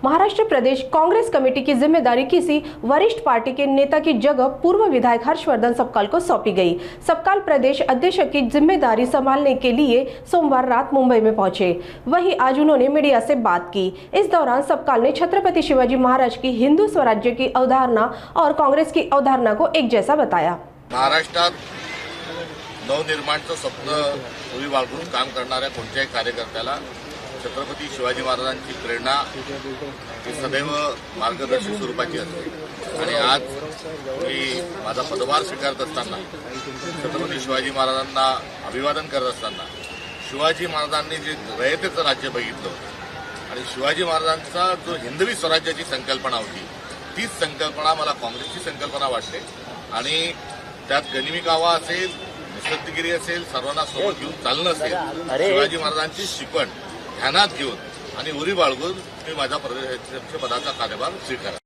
महाराष्ट्र प्रदेश Congress committee की जिम्मेदारी किसी वरिष्ठ पार्टी के नेता की जगह पूर्व विधायक हर्षवर्धन सबकाल को सौंपी गई। सबकाल प्रदेश अध्यक्ष की जिम्मेदारी संभालने के लिए सोमवार रात मुंबई में पहुंचे। वहीं आज उन्होंने मीडिया से बात की। इस दौरान सबकाल ने छत्रपति शिवाजी महाराज की हिंदू स्वराज्य की अवधारणा और कांग्रेस की अवधारणा को एक जैसा बताया। महाराष्ट्रात नवनिर्माणचं स्वप्न उभी बाळगून काम करणाऱ्या कोणत्याही कार्यकर्त्याला छत्रपती शिवाजी महाराजांची प्रेरणा ही सदैव मार्गदर्शक स्वरूपाची असते। आणि आज मी माझा पदभार स्वीकारत असताना छत्रपती शिवाजी महाराजांना अभिवादन करत असताना शिवाजी महाराजांनी जे रयतेचं राज्य बघितलं होतं आणि शिवाजी महाराजांचा जो हिंदवी स्वराज्याची संकल्पना होती तीच संकल्पना मला काँग्रेसची संकल्पना वाटते। आणि त्यात गनिमी कावा असेल, निसर्गगिरी असेल, सर्वांना सोबत घेऊन चालणं असेल, शिवाजी महाराजांची शिकवण ध्यानात घेऊन आणि उरी बाळगून मी माझा पदाचा कार्यभार स्वीकारला।